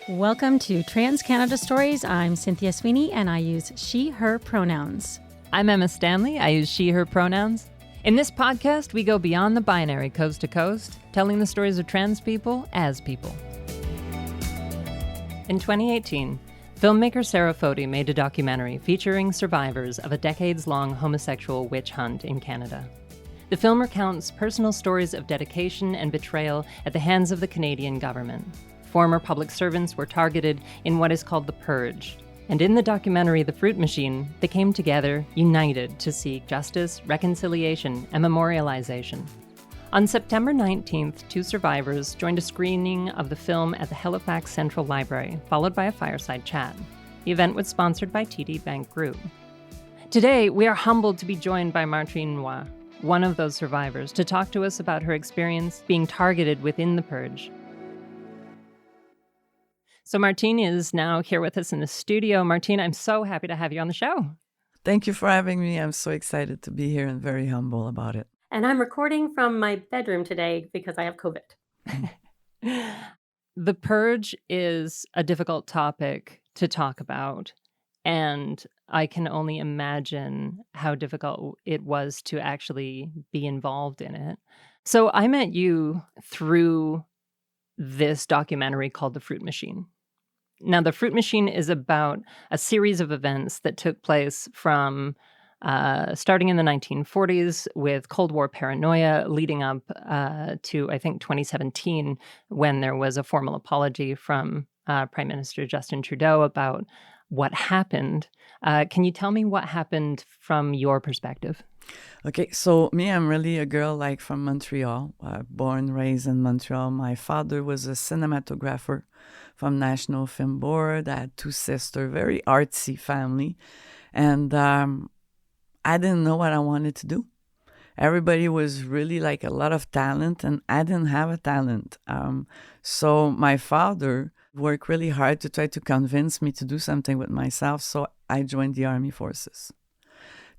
Welcome to Trans Canada Stories. I'm Cynthia Sweeney, and I use she, her pronouns. I'm Emma Stanley. I use she, her pronouns. In this podcast, we go beyond the binary coast to coast, telling the stories of trans people as people. In 2018, filmmaker Sarah Fodey made a documentary featuring survivors of a decades-long homosexual witch hunt in Canada. The film recounts personal stories of dedication and betrayal at the hands of the Canadian government. Former public servants were targeted in what is called the Purge. And in the documentary The Fruit Machine, they came together, united to seek justice, reconciliation, and memorialization. On September 19th, two survivors joined a screening of the film at the Halifax Central Library, followed by a fireside chat. The event was sponsored by TD Bank Group. Today, we are humbled to be joined by Martine Roy, one of those survivors, to talk to us about her experience being targeted within the Purge. So Martine is now here with us in the studio. Martine, I'm so happy to have you on the show. Thank you for having me. I'm so excited to be here and very humble about it. And I'm recording from my bedroom today because I have COVID. The Purge is a difficult topic to talk about, and I can only imagine how difficult it was to actually be involved in it. So I met you through this documentary called The Fruit Machine. Now, The Fruit Machine is about a series of events that took place from starting in the 1940s with Cold War paranoia, leading up to, I think, 2017, when there was a formal apology from Prime Minister Justin Trudeau about what happened. Can you tell me what happened from your perspective? Okay, so me, I'm really a girl from Montreal, born, raised in Montreal. My father was a cinematographer from National Film Board. I had two sisters, very artsy family. And I didn't know what I wanted to do. Everybody was really a lot of talent, and I didn't have a talent. So my father worked really hard to try to convince me to do something with myself. So I joined the Army Forces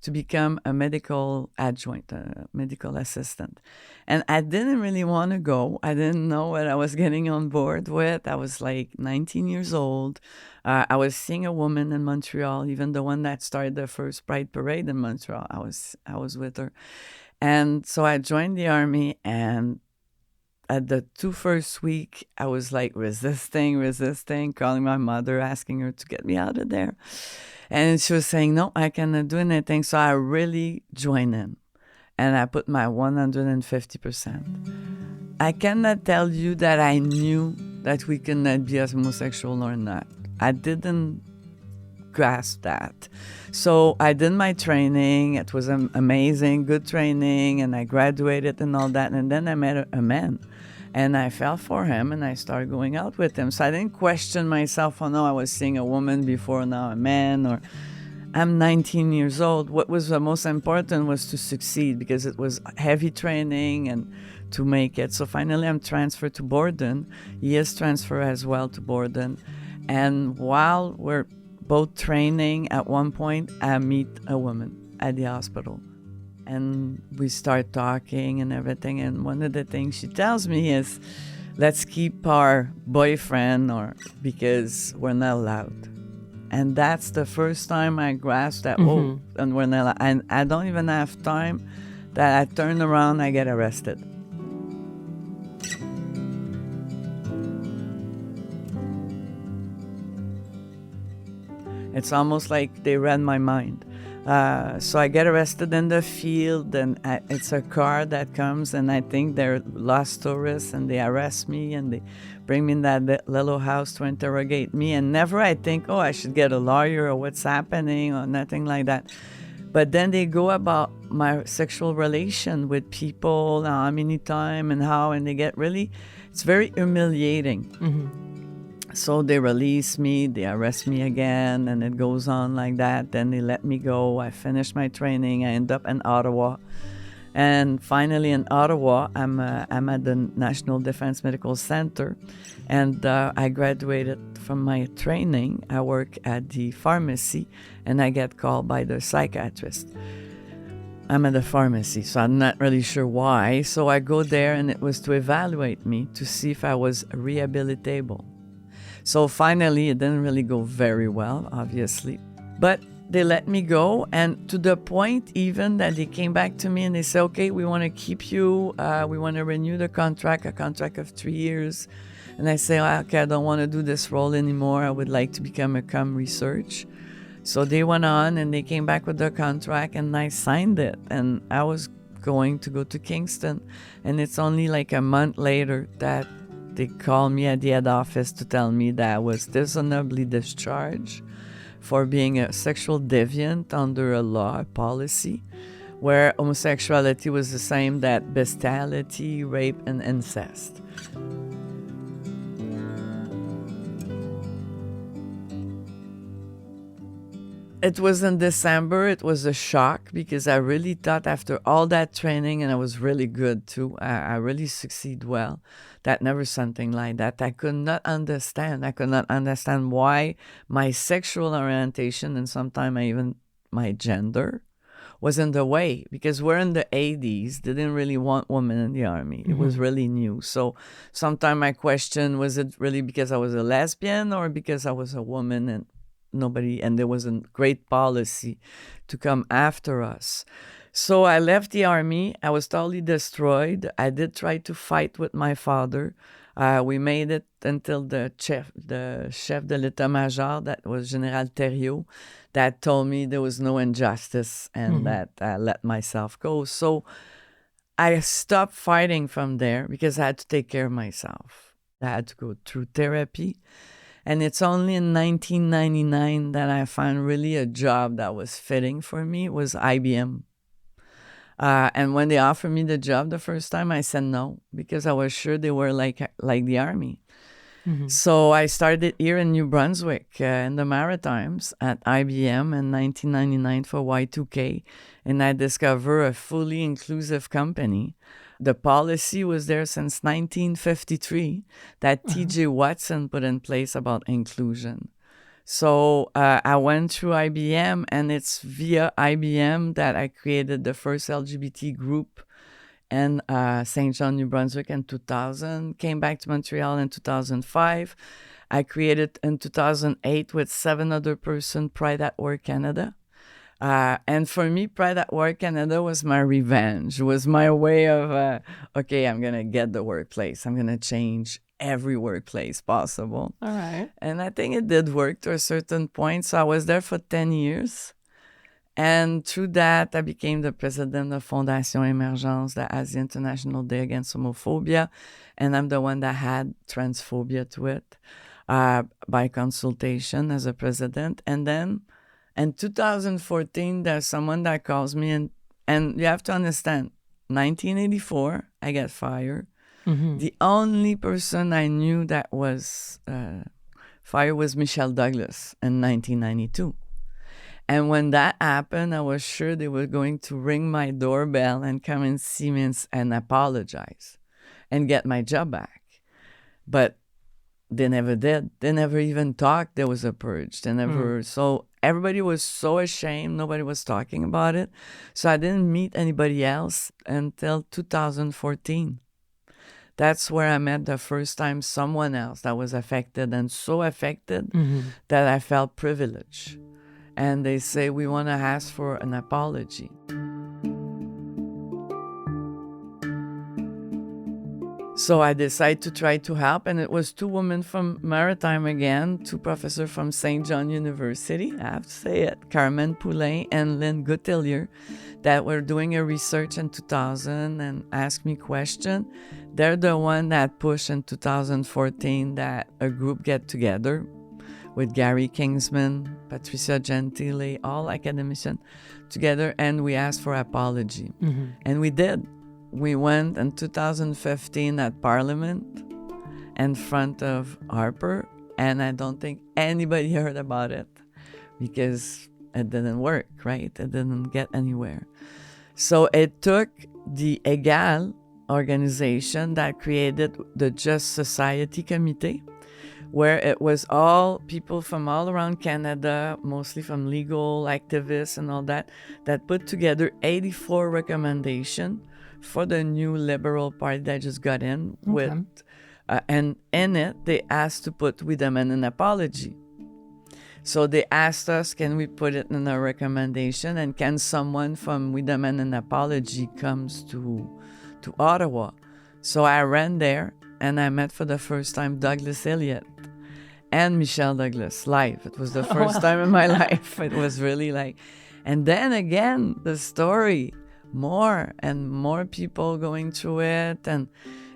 to become a medical adjunct, a medical assistant. And I didn't really want to go. I didn't know what I was getting on board with. I was 19 years old. I was seeing a woman in Montreal, even the one that started the first Pride Parade in Montreal. I was with her. And so I joined the Army, and at the first week, I was resisting, calling my mother, asking her to get me out of there. And she was saying, no, I cannot do anything. So I really joined in, and I put my 150%. I cannot tell you that I knew that we could not be as homosexual or not. I didn't grasp that. So I did my training. It was amazing, good training, and I graduated and all that. And then I met a man. And I fell for him, and I started going out with him. So I didn't question myself, oh no, I was seeing a woman before, now a man, or I'm 19 years old. What was the most important was to succeed, because it was heavy training and to make it. So finally I'm transferred to Borden. He is transferred as well to Borden. And while we're both training, at one point I meet a woman at the hospital. And we start talking and everything. And one of the things she tells me is, let's keep our boyfriend, because we're not allowed. And that's the first time I grasped that, and we're not allowed. And I don't even have time that I turn around, I get arrested. It's almost like they read my mind. So I get arrested in the field, and it's a car that comes, and I think they're lost tourists, and they arrest me, and they bring me in that little house to interrogate me. And never I think, I should get a lawyer or what's happening or nothing like that. But then they go about my sexual relation with people, how many times and how, and they get it's very humiliating. Mm-hmm. So they release me, they arrest me again, and it goes on like that. Then they let me go. I finish my training. I end up in Ottawa. And finally in Ottawa, I'm at the National Defense Medical Center. And I graduated from my training. I work at the pharmacy, and I get called by the psychiatrist. I'm at the pharmacy, so I'm not really sure why. So I go there, and it was to evaluate me to see if I was rehabilitatable. So finally, it didn't really go very well, obviously. But they let me go, and to the point even that they came back to me and they said, okay, we want to keep you. We want to renew the contract, a contract of 3 years. And I say, okay, I don't want to do this role anymore. I would like to become a comm research. So they went on and they came back with the contract and I signed it. And I was going to go to Kingston. And it's only like a month later that they called me at the head office to tell me that I was dishonourably discharged for being a sexual deviant under a law, a policy, where homosexuality was the same that bestiality, rape, and incest. It was in December. It was a shock because I really thought after all that training, and I was really good too, I really succeed well, that never something like that. I could not understand. I could not understand why my sexual orientation and sometimes even my gender was in the way, because we're in the 80s. They didn't really want women in the army. It was really new. So sometimes I question, was it really because I was a lesbian or because I was a woman and there was a great policy to come after us. So I left the army. I was totally destroyed. I did try to fight with my father. We made it until the chef de l'état-major, that was General Thériault, that told me there was no injustice and that I let myself go. So I stopped fighting from there because I had to take care of myself. I had to go through therapy. And it's only in 1999 that I found really a job that was fitting for me. It was IBM. And when they offered me the job the first time, I said no, because I was sure they were like the army. So I started here in New Brunswick in the Maritimes at IBM in 1999 for Y2K. And I discovered a fully inclusive company. The policy was there since 1953 that T.J. Watson put in place about inclusion. So I went through IBM, and it's via IBM that I created the first LGBT group in St. John, New Brunswick in 2000, came back to Montreal in 2005. I created in 2008 with 7 other persons Pride at Work Canada. And for me, Pride at Work Canada was my revenge, was my way of, okay, I'm going to get the workplace. I'm going to change every workplace possible. All right. And I think it did work to a certain point. So I was there for 10 years. And through that, I became the president of Fondation Emergence that has the International Day Against Homophobia. And I'm the one that had transphobia to it by consultation as a president. And then in 2014, there's someone that calls me, and you have to understand, 1984, I got fired. The only person I knew that was fired was Michelle Douglas in 1992. And when that happened, I was sure they were going to ring my doorbell and come and see me and apologize and get my job back. But they never did. They never even talked there was a purge. They never. So everybody was so ashamed. Nobody was talking about it. So I didn't meet anybody else until 2014. That's where I met the first time someone else that was affected, and so affected that I felt privileged. And they say, we want to ask for an apology. So I decided to try to help, and it was 2 women from Maritime again, 2 professors from St. John University, I have to say it, Carmen Poulain and Lynn Gutelier, that were doing a research in 2000 and asked me questions. They're the one that pushed in 2014 that a group get together with Gary Kingsman, Patricia Gentile, all academicians together, and we asked for apology. And we did. We went in 2015 at Parliament in front of Harper, and I don't think anybody heard about it because it didn't work, right? It didn't get anywhere. So it took the EGAL organization that created the Just Society Committee, where it was all people from all around Canada, mostly from legal activists and all that put together 84 recommendations for the new Liberal Party that just got in with And in it, they asked to put "We demand an apology." So they asked us, can we put it in a recommendation, and can someone from "We demand an apology" comes to Ottawa? So I ran there, and I met for the first time Douglas Elliott and Michelle Douglas live. It was the first time in my life. It was really like, and then again, the story, more and more people going through it, and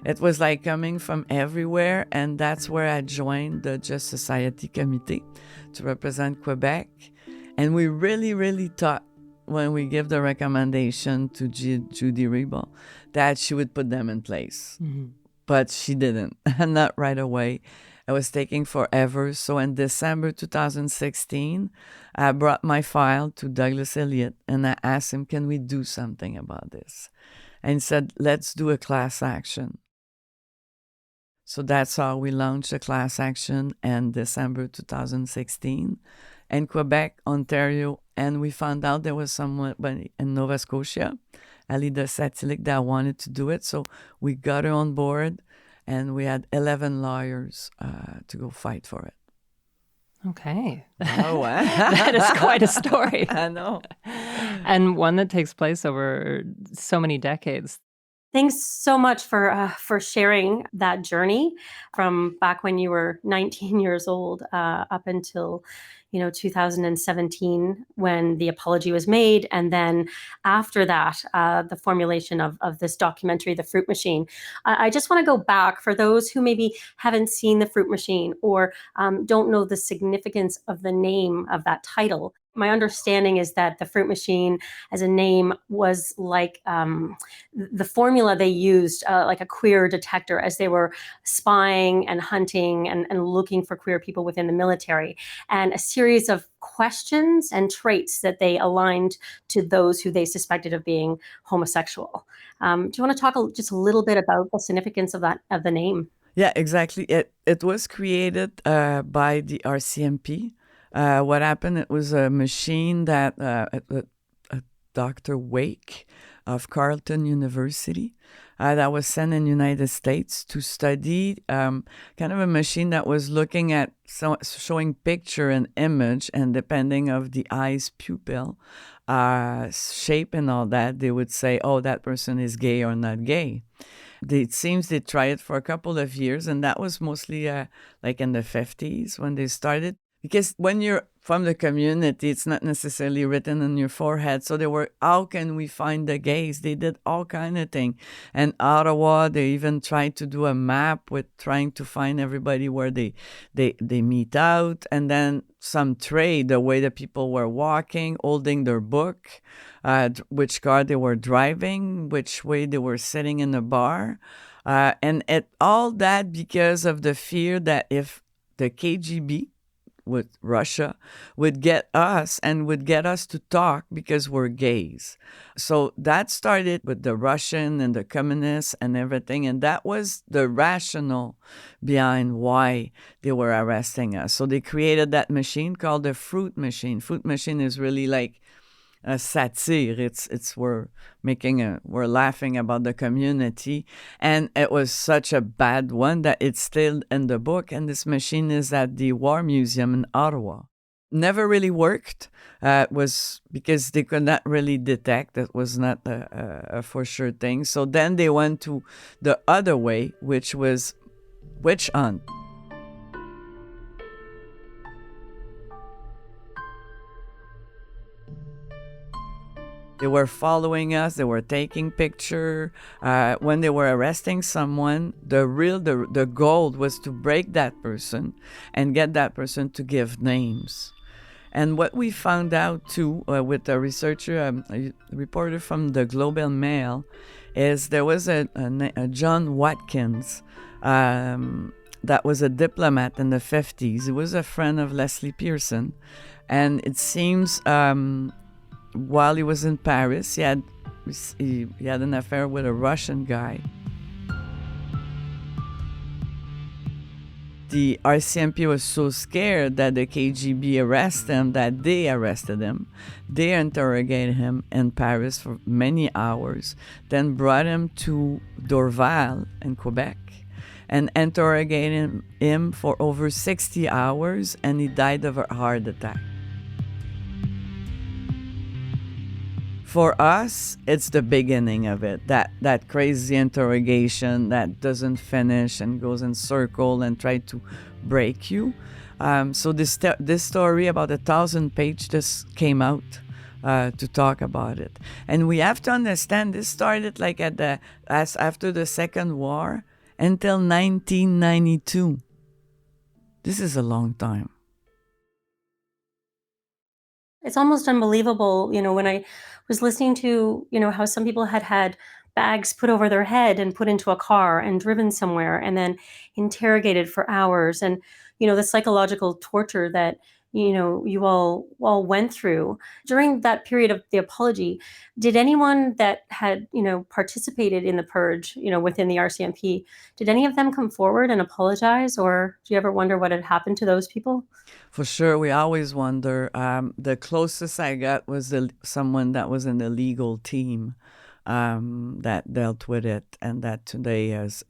it was like coming from everywhere. And that's where I joined the Just Society Committee to represent Quebec. And we really, really thought when we give the recommendation to Judy Rebel that she would put them in place. Mm-hmm. But she didn't, not right away. It was taking forever. So in December 2016, I brought my file to Douglas Elliott and I asked him, can we do something about this? And he said, let's do a class action. So that's how we launched a class action in December 2016 in Quebec, Ontario. And we found out there was someone in Nova Scotia, Alida Satilik, that wanted to do it. So we got her on board. And we had 11 lawyers to go fight for it. Okay. Oh, wow. That is quite a story. I know. And one that takes place over so many decades. Thanks so much for sharing that journey from back when you were 19 years old up until 2017 when the apology was made, and then after that the formulation of this documentary, The Fruit Machine. I just want to go back for those who maybe haven't seen The Fruit Machine or don't know the significance of the name of that title. My understanding is that The Fruit Machine as a name was like the formula they used, like a queer detector, as they were spying and hunting and looking for queer people within the military, and a series of questions and traits that they aligned to those who they suspected of being homosexual. Do you want to talk just a little bit about the significance of the name? Yeah, exactly. It was created by the RCMP. What happened, it was a machine that Dr. Wake of Carleton University that was sent in the United States to study kind of a machine that was looking at showing picture and image, and depending of the eye's pupil shape and all that, they would say, oh, that person is gay or not gay. It seems they tried it for a couple of years, and that was mostly like in the 50s when they started. Because when you're from the community, it's not necessarily written on your forehead. So they were, how can we find the gays? They did all kind of things. And Ottawa, they even tried to do a map with trying to find everybody where they meet out. And then some trade, the way the people were walking, holding their book, which car they were driving, which way they were sitting in the bar. And all that because of the fear that if the KGB, with Russia, would get us to talk because we're gays. So that started with the Russian and the communists and everything. And that was the rationale behind why they were arresting us. So they created that machine called the Fruit Machine. Fruit Machine is really like a satire. It's we're laughing about the community, and it was such a bad one that it's still in the book. And this machine is at the War Museum in Ottawa. Never really worked. Was because they could not really detect. It was not a for sure thing. So then they went to the other way, which was witch hunt. They were following us. They were taking picture. When they were arresting someone, the goal was to break that person and get that person to give names. And what we found out too, with a researcher, a reporter from the Globe and Mail, is there was a John Watkins that was a diplomat in the 50s. He was a friend of Leslie Pearson, and it seems. While he was in Paris, he had an affair with a Russian guy. The RCMP was so scared that the KGB arrested him that they arrested him. They interrogated him in Paris for many hours, then brought him to Dorval in Quebec. and interrogated him for over 60 hours, and he died of a heart attack. For us, it's the beginning of it. That crazy interrogation that doesn't finish and goes in circle and try to break you. So this story about 1,000 pages just came out to talk about it, and we have to understand this started like after the Second War until 1992. This is a long time. It's almost unbelievable, when I was listening to, how some people had bags put over their head and put into a car and driven somewhere and then interrogated for hours. And, the psychological torture that, you all went through during that period of the apology. Did anyone that had, participated in the purge, within the RCMP, did any of them come forward and apologize? Or do you ever wonder what had happened to those people? For sure, we always wonder. The closest I got was someone that was in the legal team that dealt with it, and that today is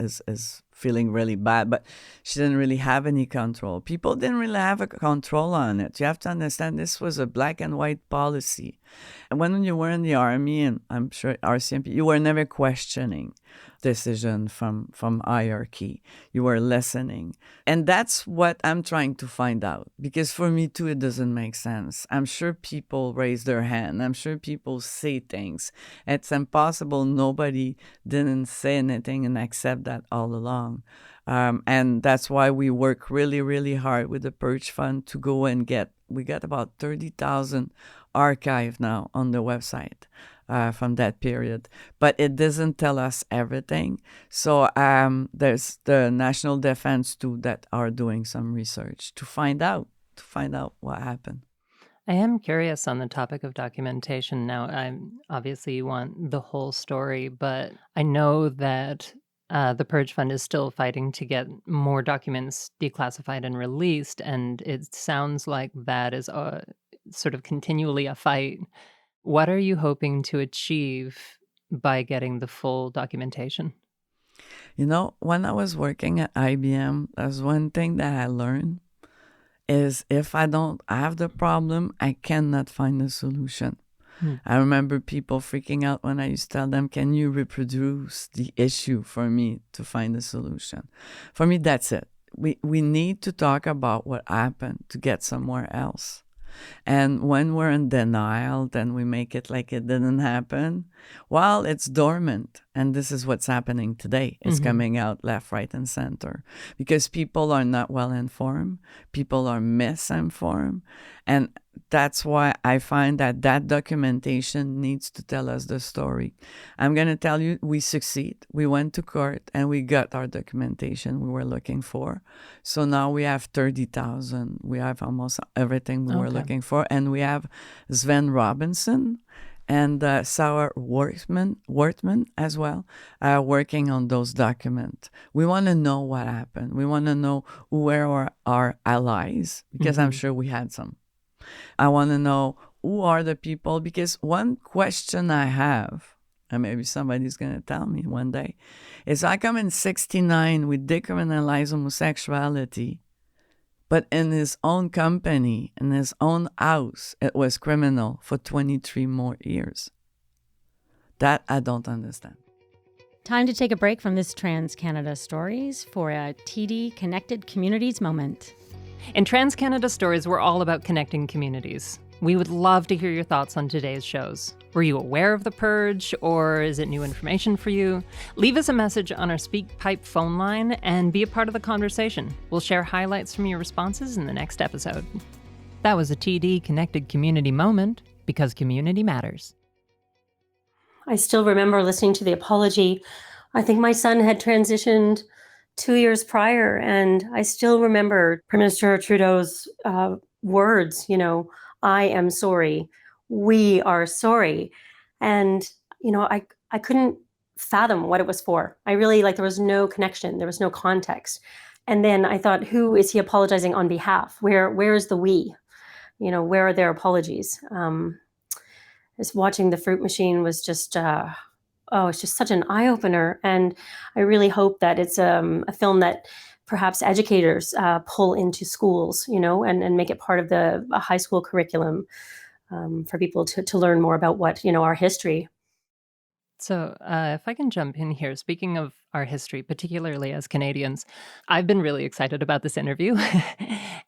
feeling really bad. But she didn't really have any control. People didn't really have a control on it. You have to understand this was a black and white policy. And when you were in the army, and I'm sure RCMP, you were never questioning decision from hierarchy. You were listening. And that's what I'm trying to find out. Because for me too, it doesn't make sense. I'm sure people raise their hand. I'm sure people say things. It's impossible nobody didn't say anything and accept that all along. And that's why we work really, really hard with the Purge Fund to go and we got about 30,000 archive now on the website from that period. But it doesn't tell us everything. So there's the National Defense too that are doing some research to find out what happened. I am curious on the topic of documentation. Now, obviously you want the whole story, but I know that the Purge Fund is still fighting to get more documents declassified and released, and it sounds like that is sort of continually a fight. What are you hoping to achieve by getting the full documentation? When I was working at IBM, there's one thing that I learned is if I don't have the problem, I cannot find a solution. I remember people freaking out when I used to tell them, can you reproduce the issue for me to find a solution? For me, that's it. We need to talk about what happened to get somewhere else. And when we're in denial, then we make it like it didn't happen. While it's dormant, and this is what's happening today. It's coming out left, right, and center. Because people are not well informed. People are misinformed. And that's why I find that documentation needs to tell us the story. I'm going to tell you, we succeed. We went to court and we got our documentation we were looking for. So now we have 30,000. We have almost everything we were looking for. And we have Sven Robinson and Sarah Wortman as well, working on those documents. We want to know what happened. We want to know who were our allies, because I'm sure we had some. I want to know who are the people, because one question I have, and maybe somebody's going to tell me one day, is I come in 69, we decriminalize homosexuality, but in his own company, in his own house, it was criminal for 23 more years. That I don't understand. Time to take a break from this Trans Canada Stories for a TD Connected Communities moment. In Trans Canada Stories, we're all about connecting communities. We would love to hear your thoughts on today's shows. Were you aware of the Purge, or is it new information for you? Leave us a message on our SpeakPipe phone line and be a part of the conversation. We'll share highlights from your responses in the next episode. That was a TD Connected Community moment, because community matters. I still remember listening to the apology. I think my son had transitioned 2 years prior, and I still remember Prime Minister Trudeau's words, I am sorry, we are sorry. And, I couldn't fathom what it was for. I really, there was no connection, there was no context. And then I thought, who is he apologizing on behalf? Where is the we? Where are their apologies? Just watching the fruit machine was just it's just such an eye-opener. And I really hope that it's a film that perhaps educators pull into schools, and make it part of the high school curriculum, for people to learn more about what, our history. So, if I can jump in here, speaking of our history, particularly as Canadians, I've been really excited about this interview.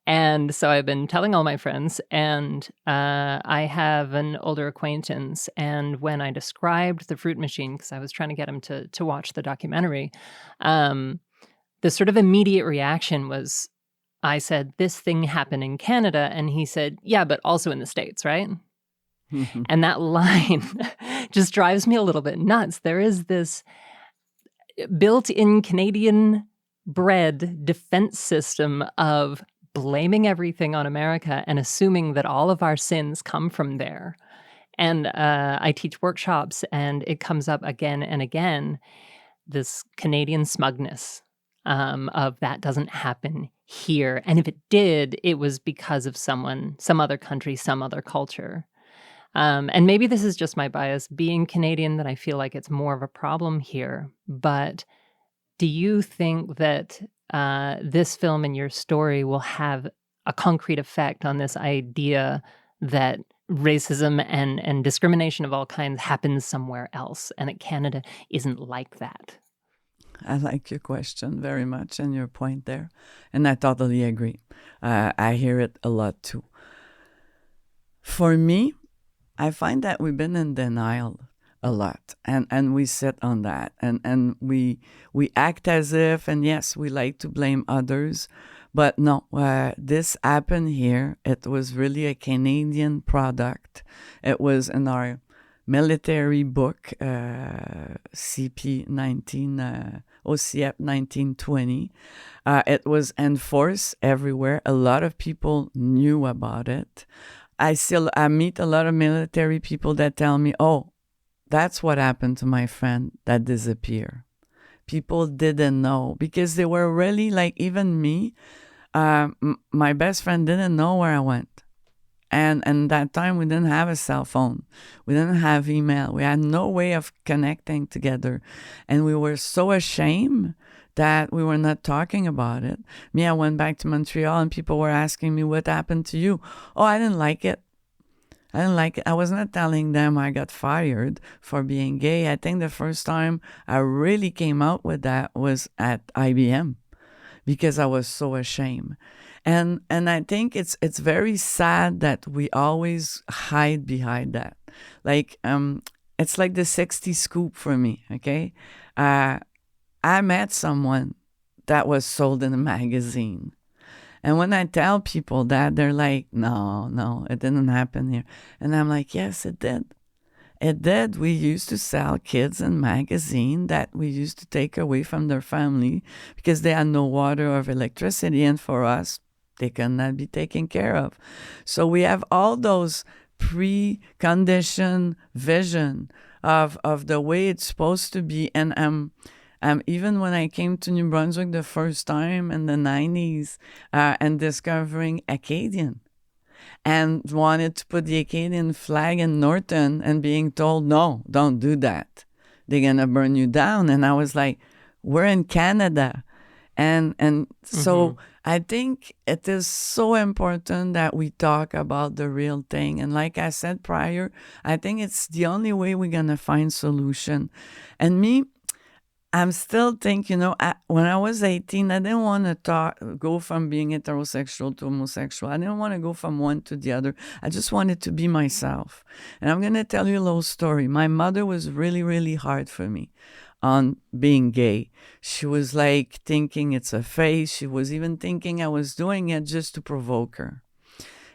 And so I've been telling all my friends, and I have an older acquaintance. And when I described the fruit machine, because I was trying to get him to watch the documentary, um, the sort of immediate reaction was, I said, "This thing happened in Canada." And he said, "Yeah, but also in the States, right?" And that line just drives me a little bit nuts. There is this built-in Canadian bred defense system of blaming everything on America and assuming that all of our sins come from there. And I teach workshops, and it comes up again and again, this Canadian smugness of that doesn't happen here. And if it did, it was because of someone, some other country, some other culture. And maybe this is just my bias being Canadian, that I feel like it's more of a problem here. But do you think that this film and your story will have a concrete effect on this idea that racism and discrimination of all kinds happens somewhere else, and that Canada isn't like that? I like your question very much and your point there. And I totally agree. I hear it a lot too. For me, I find that we've been in denial a lot, and we sit on that, and we act as if, and yes, we like to blame others, but no, this happened here. It was really a Canadian product. It was in our military book, CP 19, OCF 1920. It was enforced everywhere. A lot of people knew about it. I meet a lot of military people that tell me, "Oh, that's what happened to my friend that disappeared." People didn't know because they were really like, even me, my best friend didn't know where I went. And that time we didn't have a cell phone. We didn't have email. We had no way of connecting together. And we were so ashamed that we were not talking about it. Me, I went back to Montreal and people were asking me, "What happened to you?" "Oh, I didn't like it. I didn't like it." I was not telling them I got fired for being gay. I think the first time I really came out with that was at IBM because I was so ashamed. And I think it's very sad that we always hide behind that. Like, it's like the 60 scoop for me, okay? I met someone that was sold in a magazine. And when I tell people that, they're like, no, it didn't happen here. And I'm like, yes, it did. It did. We used to sell kids in magazine that we used to take away from their family because they had no water or electricity. And for us, they cannot be taken care of. So we have all those preconditioned vision of the way it's supposed to be. And even when I came to New Brunswick the first time in the 90s and discovering Acadian and wanted to put the Acadian flag in Norton and being told, "No, don't do that. They're going to burn you down." And I was like, we're in Canada. And so I think it is so important that we talk about the real thing. And like I said prior, I think it's the only way we're going to find solution. And me, I'm still thinking, when I was 18, I didn't want to go from being heterosexual to homosexual. I didn't want to go from one to the other. I just wanted to be myself. And I'm going to tell you a little story. My mother was really, really hard for me on being gay. She was like thinking it's a phase. She was even thinking I was doing it just to provoke her.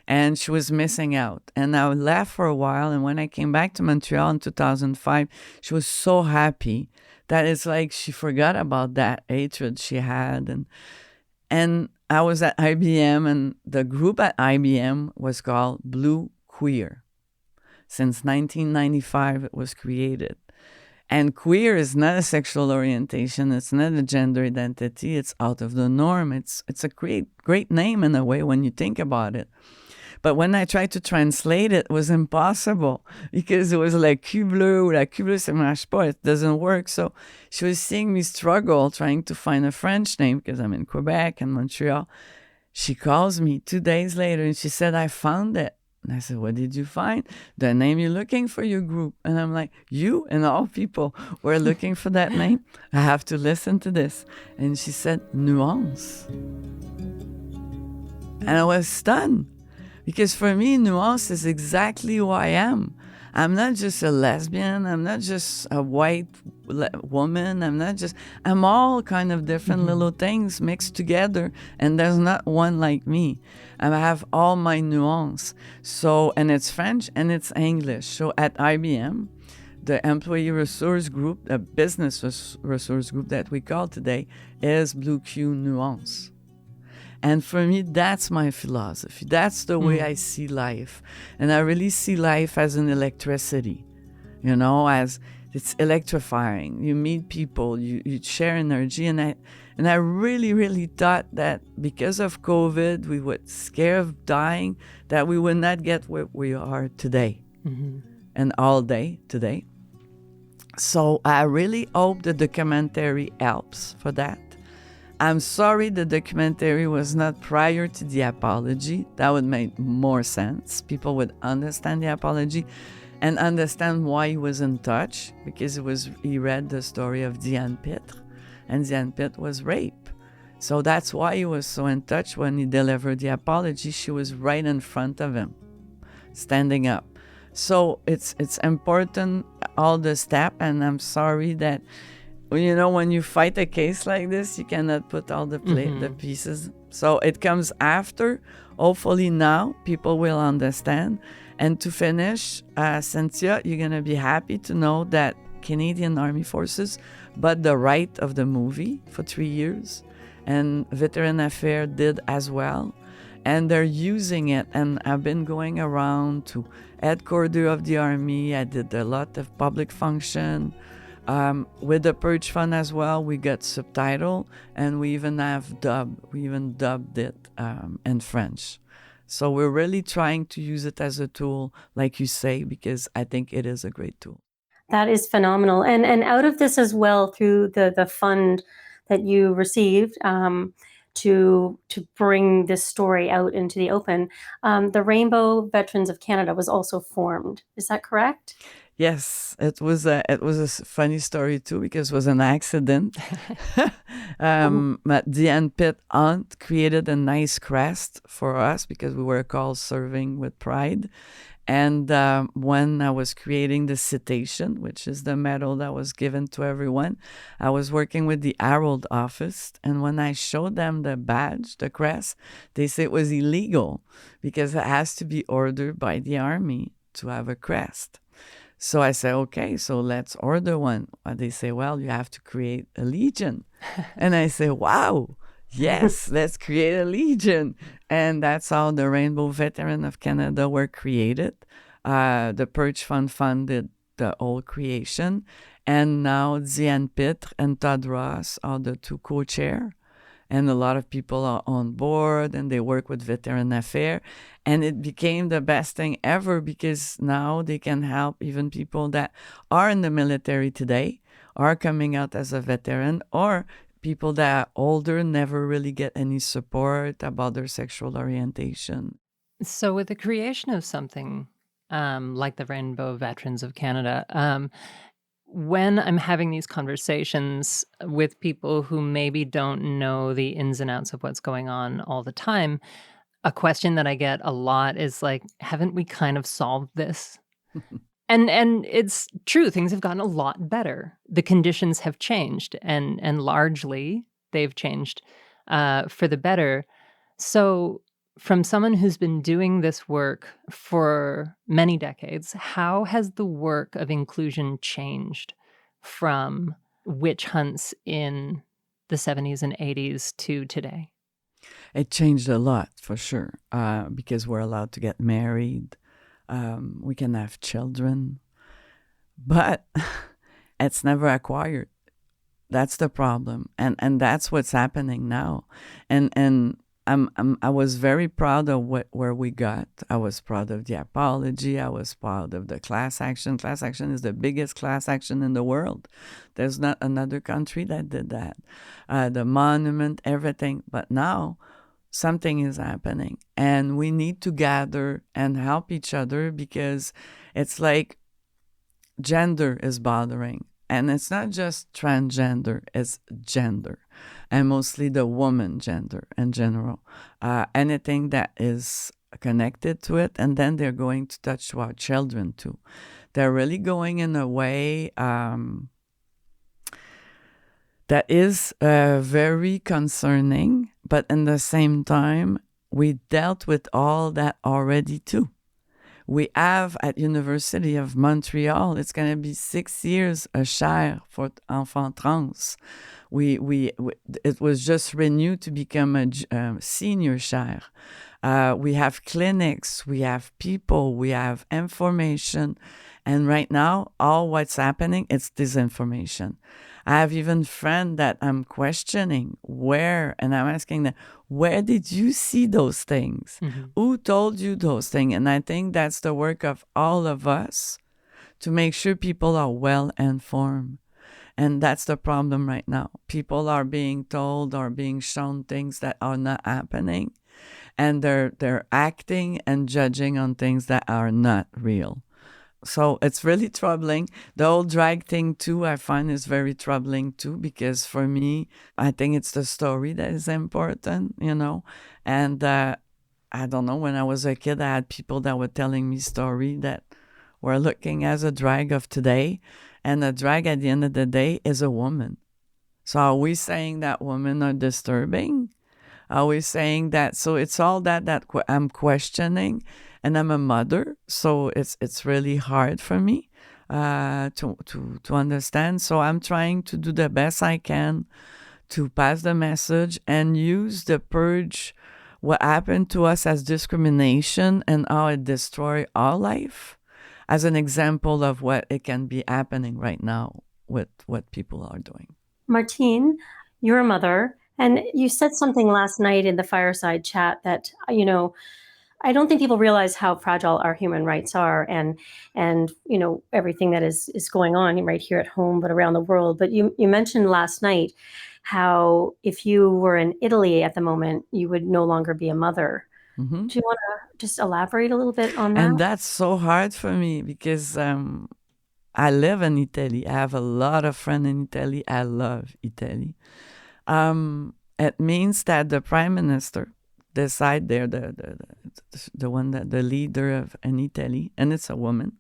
And she was missing out. And I left for a while. And when I came back to Montreal in 2005, she was so happy that it's like she forgot about that hatred she had. And I was at IBM, and the group at IBM was called Blue Queer. Since 1995, it was created. And queer is not a sexual orientation. It's not a gender identity. It's out of the norm. It's a great name in a way when you think about it. But when I tried to translate it, it was impossible because it was like cul bleu, la cul bleu, ça marche pas, it doesn't work. So she was seeing me struggle trying to find a French name because I'm in Quebec and Montreal. She calls me 2 days later and she said, I found it. And I said, what did you find? The name you're looking for your group. And I'm like, you and all people were looking for that name? I have to listen to this. And she said, nuance. And I was stunned because for me, nuance is exactly who I am. I'm not just a lesbian. I'm not just a white woman. I'm all kind of different little things mixed together. And there's not one like me. I have all my nuance. So, and it's French and it's English. So at IBM, the employee resource group, a business resource group that we call today, is Blue Q Nuance. And for me, that's my philosophy. That's the way I see life. And I really see life as an electricity, as it's electrifying. You meet people, you share energy. And I really, really thought that because of COVID, we were scared of dying, that we would not get where we are today and all day today. So I really hope the documentary helps for that. I'm sorry the documentary was not prior to the apology. That would make more sense. People would understand the apology and understand why he was in touch, because he read the story of Diane Pitre, and Diane Pitre was raped. So that's why he was so in touch when he delivered the apology. She was right in front of him, standing up. So it's important, all the step, and I'm sorry that when you fight a case like this, you cannot put all the pieces. So it comes after. Hopefully now people will understand. And to finish, Cynthia, you're going to be happy to know that Canadian Army Forces bought the right of the movie for 3 years. And Veteran Affairs did as well. And they're using it. And I've been going around to headquarters of the Army. I did a lot of public function. With the Purge Fund as well, we got subtitle, and we even have dub. We even dubbed it in French. So we're really trying to use it as a tool, like you say, because I think it is a great tool. That is phenomenal. And out of this as well, through the fund that you received to bring this story out into the open, the Rainbow Veterans of Canada was also formed. Is that correct? Yes, it was a funny story too, because it was an accident. But Diane Pitt aunt created a nice crest for us because we were called Serving with Pride. And when I was creating the citation, which is the medal that was given to everyone, I was working with the Herald office. And when I showed them the badge, the crest, they said it was illegal because it has to be ordered by the Army to have a crest. So I said, okay, so let's order one. They say, well, you have to create a legion. And I say, wow, yes, let's create a legion. And that's how the Rainbow Veteran of Canada were created. The Purge Fund funded the whole creation. And now Diane Pitre and Todd Ross are the two co-chairs. And a lot of people are on board, and they work with Veteran Affairs. And it became the best thing ever because now they can help even people that are in the military today, are coming out as a veteran, or people that are older, never really get any support about their sexual orientation. So with the creation of something like the Rainbow Veterans of Canada, when I'm having these conversations with people who maybe don't know the ins and outs of what's going on all the time, a question that I get a lot is like, haven't we kind of solved this? And it's true, things have gotten a lot better. The conditions have changed, and largely they've changed for the better. So from someone who's been doing this work for many decades, how has the work of inclusion changed from witch hunts in the 70s and 80s to today? It changed a lot, for sure, because we're allowed to get married. We can have children. But it's never acquired. That's the problem. And that's what's happening now. And I was very proud of where we got. I was proud of the apology. I was proud of the class action. Class action is the biggest class action in the world. There's not another country that did that. The monument, everything. But now something is happening, and we need to gather and help each other, because it's like gender is bothering. And it's not just transgender, it's gender, and mostly the woman gender in general. Anything that is connected to it, and then they're going to touch to our children too. They're really going in a way that is very concerning, but in the same time, we dealt with all that already too. We have at University of Montreal, it's going to be 6 years a chaire for enfants trans. It was just renewed to become a senior chaire. We have clinics, we have people, we have information. And right now, all what's happening, it's disinformation. I have even friends that I'm questioning and I'm asking them, where did you see those things? Mm-hmm. Who told you those things? And I think that's the work of all of us to make sure people are well informed. And that's the problem right now. People are being told or being shown things that are not happening. And they're acting and judging on things that are not real. So it's really troubling. The whole drag thing too, I find is very troubling too, because for me, I think it's the story that is important, And I don't know, when I was a kid, I had people that were telling me story that were looking as a drag of today. And a drag at the end of the day is a woman. So are we saying that women are disturbing? Are we saying that? So it's all that I'm questioning. And I'm a mother, so it's really hard for me to understand. So I'm trying to do the best I can to pass the message and use the purge, what happened to us as discrimination and how it destroyed our life, as an example of what it can be happening right now with what people are doing. Martine, you're a mother, and you said something last night in the fireside chat that, I don't think people realize how fragile our human rights are, and everything that is going on right here at home, but around the world. But you mentioned last night how if you were in Italy at the moment, you would no longer be a mother. Mm-hmm. Do you want to just elaborate a little bit on that? And that's so hard for me because I live in Italy. I have a lot of friends in Italy. I love Italy. It means that the prime minister decide they're the one that the leader of in Italy, and it's a woman,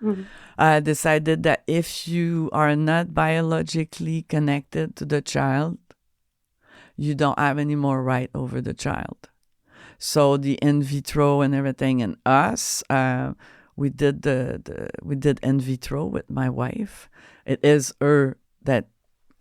mm-hmm. Decided that if you are not biologically connected to the child, you don't have any more right over the child. So the in vitro and everything, and us, we did we did in vitro with my wife. It is her that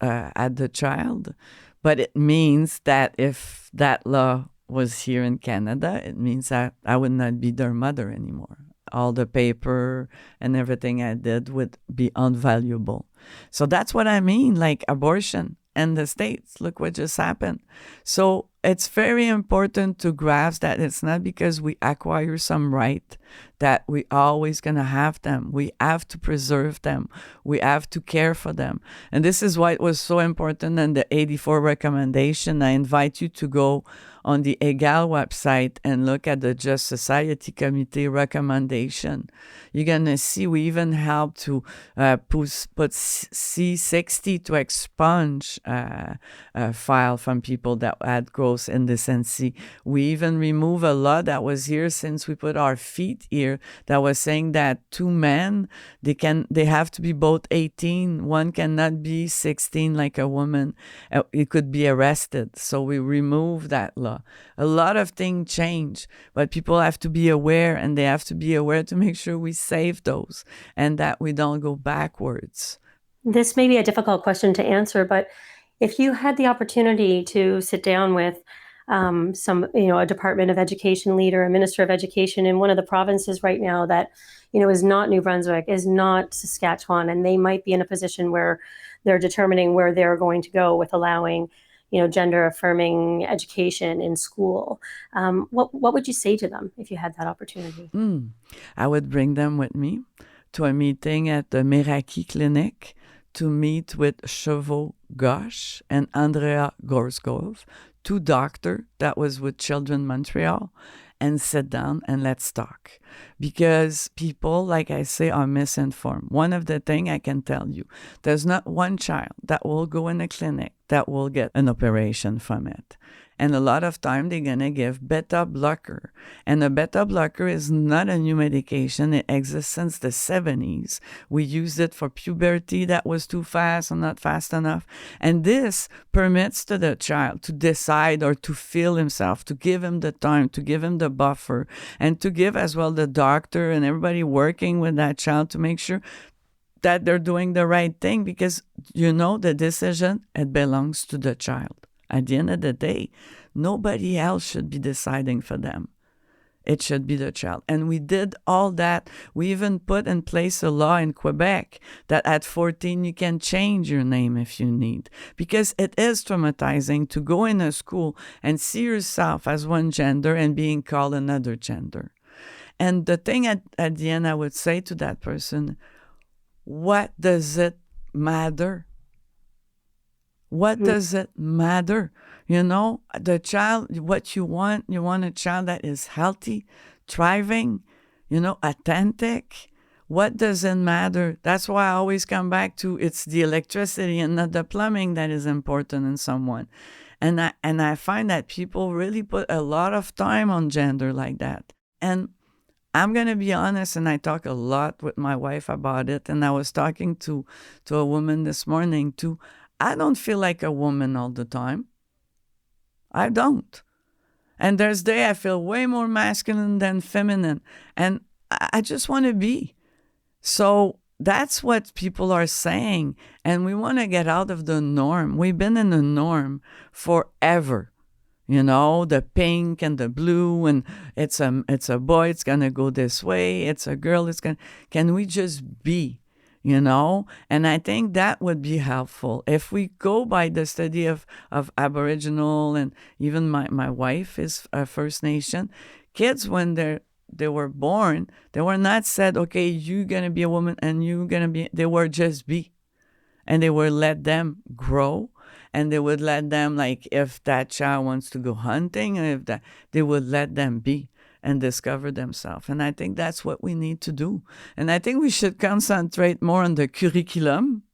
had the child, but it means that if that law was here in Canada, it means that I would not be their mother anymore. All the paper and everything I did would be unvaluable. So that's what I mean, like abortion in the States. Look what just happened. So it's very important to grasp that it's not because we acquire some right that we always going to have them. We have to preserve them. We have to care for them. And this is why it was so important in the 84 recommendation. I invite you to go on the EGAL website and look at the Just Society Committee recommendation. You're going to see we even help to put C60 to expunge a file from people that had gross indecency. We even remove a law that was here since we put our feet here that was saying that two men, they have to be both 18. One cannot be 16 like a woman. It could be arrested. So we remove that law. A lot of things change, but people have to be aware, and they have to be aware to make sure we save those and that we don't go backwards. This may be a difficult question to answer, but if you had the opportunity to sit down with a Department of Education leader, a Minister of Education in one of the provinces right now that, is not New Brunswick, is not Saskatchewan, and they might be in a position where they're determining where they're going to go with allowing, gender affirming education in school. What would you say to them if you had that opportunity? I would bring them with me to a meeting at the Meraki Clinic to meet with Chevaux Gauche and Andrea Gorskov, two doctors that was with Children Montreal, and sit down and let's talk. Because people, like I say, are misinformed. One of the things I can tell you, there's not one child that will go in a clinic that will get an operation from it. And a lot of time they're going to give beta blocker. And a beta blocker is not a new medication. It exists since the 70s. We used it for puberty that was too fast or not fast enough. And this permits to the child to decide or to feel himself, to give him the time, to give him the buffer, and to give as well the doctor and everybody working with that child to make sure that they're doing the right thing, because the decision, it belongs to the child. At the end of the day, nobody else should be deciding for them. It should be the child. And we did all that. We even put in place a law in Quebec that at 14 you can change your name if you need. Because it is traumatizing to go in a school and see yourself as one gender and being called another gender. And the thing at the end I would say to that person, what does it matter? What does it matter? The child, what you want a child that is healthy, thriving, authentic. What does it matter? That's why I always come back to it's the electricity and not the plumbing that is important in someone. And I find that people really put a lot of time on gender like that. And I'm going to be honest, and I talk a lot with my wife about it, and I was talking to a woman this morning too. I don't feel like a woman all the time. I don't. And there's days I feel way more masculine than feminine. And I just want to be. So that's what people are saying. And we want to get out of the norm. We've been in the norm forever. The pink and the blue, and it's a boy, it's going to go this way. It's a girl, can we just be? And I think that would be helpful. If we go by the study of Aboriginal, and even my wife is a First Nation, kids, when they were born, they were not said, okay, you're going to be a woman and you're going to be, they were just be. And they would let them grow, and they would let them, like, if that child wants to go hunting, they would let them be and discover themselves. And I think that's what we need to do. And I think we should concentrate more on the curriculum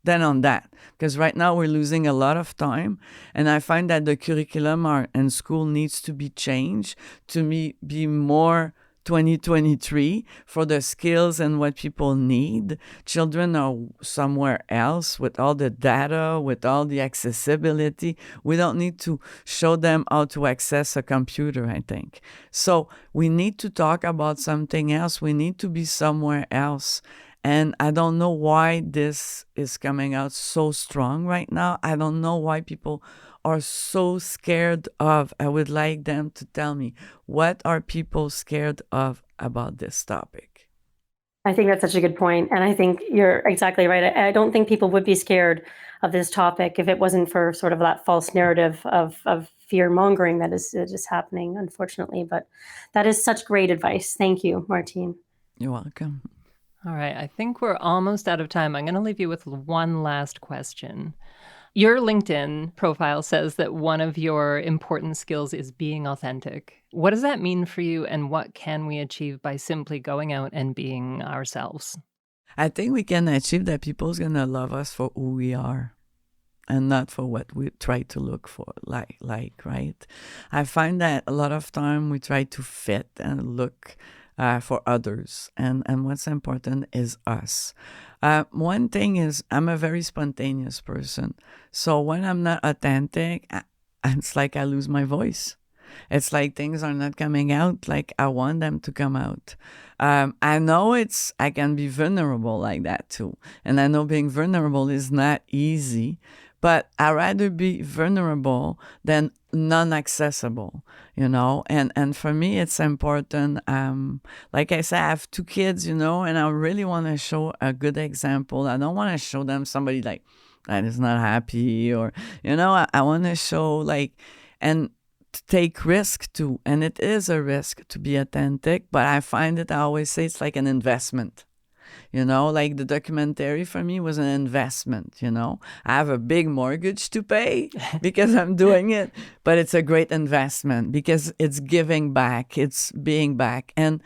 than on that. Because right now we're losing a lot of time. And I find that the curriculum in school needs to be changed to be more 2023 for the skills and what people need. Children are somewhere else with all the data, with all the accessibility. We don't need to show them how to access a computer, I think. So we need to talk about something else. We need to be somewhere else. And I don't know why this is coming out so strong right now. I don't know why people are so scared of. I would like them to tell me, what are people scared of about this topic? I think that's such a good point. And I think you're exactly right. I don't think people would be scared of this topic if it wasn't for sort of that false narrative of fear mongering that is happening, unfortunately. But that is such great advice. Thank you, Martine. You're welcome. All right. I think we're almost out of time. I'm going to leave you with one last question. Your LinkedIn profile says that one of your important skills is being authentic. What does that mean for you, and what can we achieve by simply going out and being ourselves? I think we can achieve that people's going to love us for who we are and not for what we try to look for, like, right? I find that a lot of time we try to fit and look for others, and what's important is us. One thing is, I'm a very spontaneous person. So when I'm not authentic, it's like I lose my voice. It's like things are not coming out like I want them to come out. I know I can be vulnerable like that too. And I know being vulnerable is not easy, but I'd rather be vulnerable than non-accessible, and for me, it's important. Like I said, I have 2 kids, and I really want to show a good example. I don't want to show them somebody like that is not happy, or, I want to show and to take risk too. And it is a risk to be authentic, but I find it, I always say it's like an investment. The documentary for me was an investment, I have a big mortgage to pay because I'm doing it, but it's a great investment because it's giving back, it's being back. And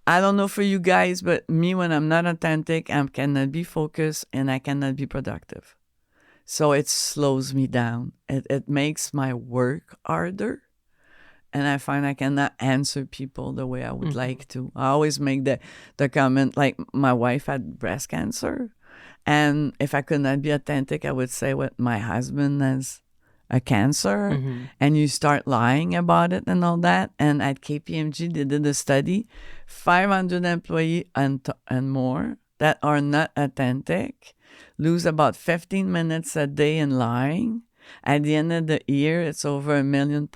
I don't know for you guys, but me, when I'm not authentic, I cannot be focused and I cannot be productive. So it slows me down. It makes my work harder. And I find I cannot answer people the way I would like to. I always make the comment, like my wife had breast cancer. And if I could not be authentic, I would say what my husband has a cancer. And you start lying about it and all that. And at KPMG, they did a study, 500 employees and more that are not authentic lose about 15 minutes a day in lying. At the end of the year, it's over 1.5 million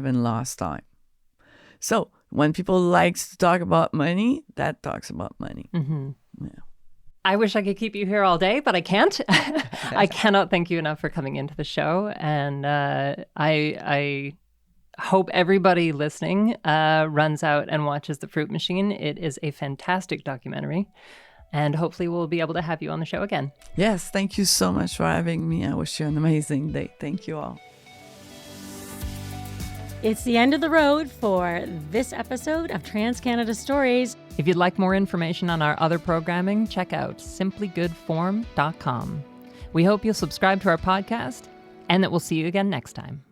in lost time. So when people like to talk about money, that talks about money. Yeah. I wish I could keep you here all day, but I can't. I cannot thank you enough for coming into the show. And I hope everybody listening runs out and watches The Fruit Machine. It is a fantastic documentary. And hopefully we'll be able to have you on the show again. Yes, thank you so much for having me. I wish you an amazing day. Thank you all. It's the end of the road for this episode of Trans Canada Stories. If you'd like more information on our other programming, check out simplygoodform.com. We hope you'll subscribe to our podcast and that we'll see you again next time.